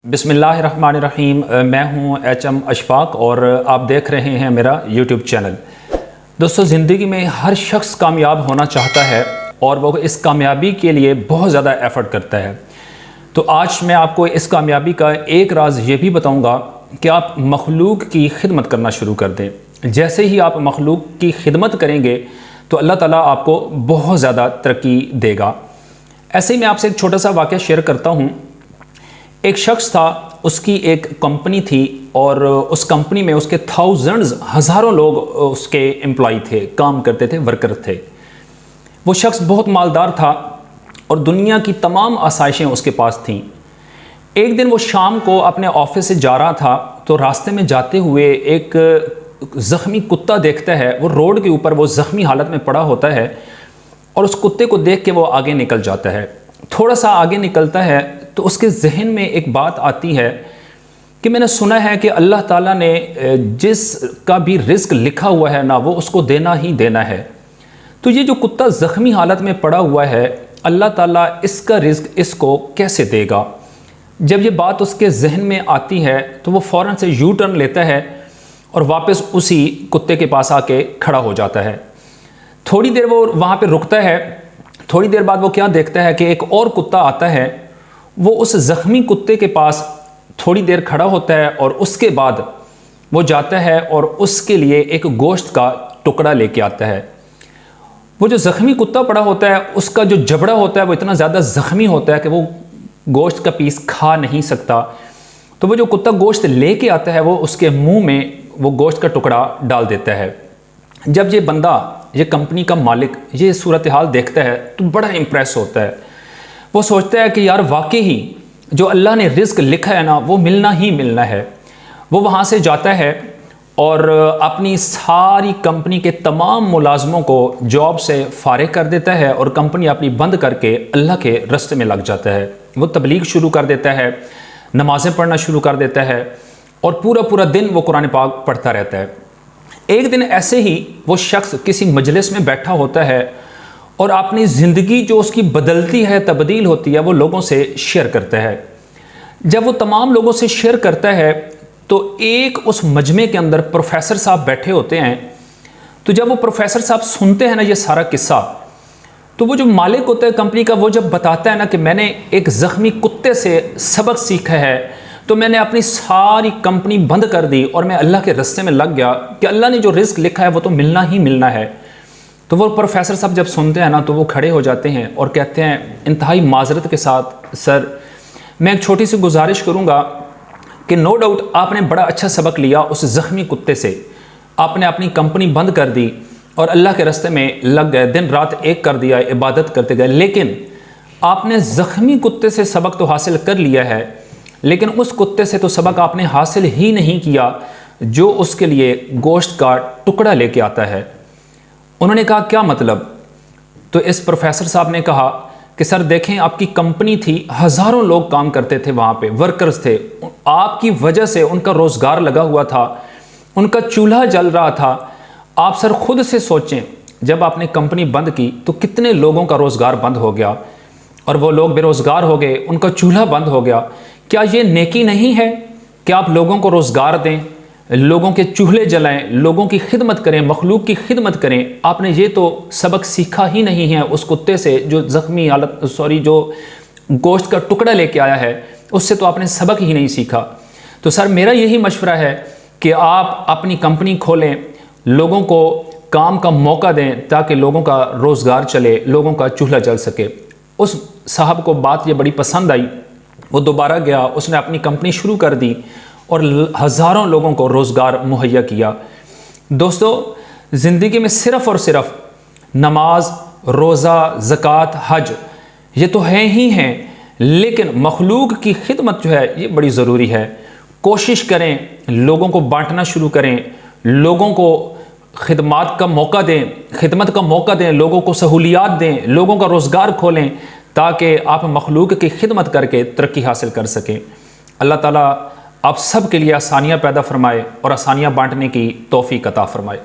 बिस्मिल्लाहिर्रहमानिर्रहीम। मैं हूं एच.एम. अशफाक और आप देख रहे हैं मेरा यूट्यूब चैनल। दोस्तों, ज़िंदगी में हर शख्स कामयाब होना चाहता है और वो इस कामयाबी के लिए बहुत ज़्यादा एफ़र्ट करता है। तो आज मैं आपको इस कामयाबी का एक राज ये भी बताऊंगा कि आप मखलूक की खिदमत करना शुरू कर दें। जैसे ही आप मखलूक की खिदमत करेंगे तो अल्लाह ताला आपको बहुत ज़्यादा तरक्की देगा। ऐसे ही मैं आपसे एक छोटा सा वाक़या शेयर करता हूँ। एक शख्स था, उसकी एक कंपनी थी और उस कंपनी में उसके हज़ारों लोग उसके एम्प्लॉय थे, काम करते थे, वर्कर थे। वो शख्स बहुत मालदार था और दुनिया की तमाम आसाइशें उसके पास थीं। एक दिन वो शाम को अपने ऑफिस से जा रहा था तो रास्ते में जाते हुए एक ज़ख्मी कुत्ता देखता है। वो रोड के ऊपर वो ज़ख्मी हालत में पड़ा होता है और उस कुत्ते को देख के वो आगे निकल जाता है। थोड़ा सा आगे निकलता है तो उसके जहन में एक बात आती है कि मैंने सुना है कि अल्लाह ताला ने जिसका भी रिस्क लिखा हुआ है ना, वो उसको देना ही देना है। तो ये जो कुत्ता ज़ख्मी हालत में पड़ा हुआ है, अल्लाह ताला इसका रिस्क इसको कैसे देगा? जब ये बात उसके जहन में आती है तो वो फ़ौरन से यू टर्न लेता है और वापस उसी कुत्ते के पास आके खड़ा हो जाता है। थोड़ी देर वो वहाँ पे रुकता है। थोड़ी देर बाद वो क्या देखता है कि एक और कुत्ता आता है। वो उस ज़ख्मी कुत्ते के पास थोड़ी देर खड़ा होता है और उसके बाद वो जाता है और उसके लिए एक गोश्त का टुकड़ा लेके आता है। वो जो ज़ख्मी कुत्ता पड़ा होता है, उसका जो जबड़ा होता है वो इतना ज़्यादा ज़ख्मी होता है कि वो गोश्त का पीस खा नहीं सकता। तो वो जो कुत्ता गोश्त लेके आता है वो उसके मुंह में वो गोश्त का टुकड़ा डाल देता है। जब ये बंदा, ये कंपनी का मालिक, ये सूरत हाल देखता है तो बड़ा इम्प्रेस होता है। वो सोचता है कि यार वाकई ही जो अल्लाह ने रिस्क लिखा है ना, वो मिलना ही मिलना है। वो वहाँ से जाता है और अपनी सारी कंपनी के तमाम मुलाजमों को जॉब से फारिग कर देता है और कंपनी अपनी बंद करके अल्लाह के रास्ते में लग जाता है। वो तबलीग शुरू कर देता है, नमाज़ें पढ़ना शुरू कर देता है और पूरा पूरा दिन वो कुरान पाक पढ़ता रहता है। एक दिन ऐसे ही वो शख्स किसी मजलिस में बैठा होता है और अपनी ज़िंदगी जो उसकी बदलती है, तब्दील होती है, वो लोगों से शेयर करता है। जब वो तमाम लोगों से शेयर करता है तो एक उस मजमे के अंदर प्रोफेसर साहब बैठे होते हैं। तो जब वो प्रोफेसर साहब सुनते हैं ना ये सारा किस्सा, तो वो जो मालिक होता है कंपनी का, वो जब बताता है ना कि मैंने एक ज़ख्मी कुत्ते से सबक सीखा है तो मैंने अपनी सारी कंपनी बंद कर दी और मैं अल्लाह के रास्ते में लग गया कि अल्लाह ने जो रिस्क लिखा है वो तो मिलना ही मिलना है। तो वो प्रोफेसर साहब जब सुनते हैं ना तो वो खड़े हो जाते हैं और कहते हैं इंतहाई माजरत के साथ, सर मैं एक छोटी सी गुजारिश करूँगा कि नो डाउट आपने बड़ा अच्छा सबक लिया उस ज़ख्मी कुत्ते से। आपने अपनी कंपनी बंद कर दी और अल्लाह के रास्ते में लग गए, दिन रात एक कर दिया, इबादत करते गए। लेकिन आपने ज़ख्मी कुत्ते से सबक तो हासिल कर लिया है, लेकिन उस कुत्ते से तो सबक आपने हासिल ही नहीं किया जो उसके लिए गोश्त का टुकड़ा लेके आता है। उन्होंने कहा क्या मतलब? तो इस प्रोफेसर साहब ने कहा कि सर देखें, आपकी कंपनी थी, हज़ारों लोग काम करते थे वहाँ पे, वर्कर्स थे, आपकी वजह से उनका रोज़गार लगा हुआ था, उनका चूल्हा जल रहा था। आप सर खुद से सोचें, जब आपने कंपनी बंद की तो कितने लोगों का रोज़गार बंद हो गया और वो लोग बेरोज़गार हो गए, उनका चूल्हा बंद हो गया। क्या ये नेकी नहीं है कि आप लोगों को रोज़गार दें, लोगों के चूल्हे जलाएं, लोगों की खिदमत करें, मखलूक की खिदमत करें? आपने ये तो सबक सीखा ही नहीं है उस कुत्ते से जो ज़ख्मी हालत जो गोश्त का टुकड़ा लेके आया है, उससे तो आपने सबक ही नहीं सीखा। तो सर मेरा यही मशवरा है कि आप अपनी कंपनी खोलें, लोगों को काम का मौका दें ताकि लोगों का रोज़गार चले, लोगों का चूल्हा जल सके। उस साहब को बात ये बड़ी पसंद आई। वो दोबारा गया, उसने अपनी कंपनी शुरू कर दी और हज़ारों लोगों को रोज़गार मुहैया किया। दोस्तों, ज़िंदगी में सिर्फ़ और सिर्फ नमाज, रोज़ा, ज़कात, हज ये तो हैं ही हैं, लेकिन मखलूक की खिदमत जो है ये बड़ी ज़रूरी है। कोशिश करें, लोगों को बांटना शुरू करें, लोगों को खिदमत का मौका दें, लोगों को सहूलियात दें, लोगों का रोज़गार खोलें ताकि आप मखलूक की खिदमत करके तरक्की हासिल कर सकें। अल्लाह ताला आप सब के लिए आसानियाँ पैदा फरमाए और आसानियाँ बांटने की तौफीक अता फरमाए।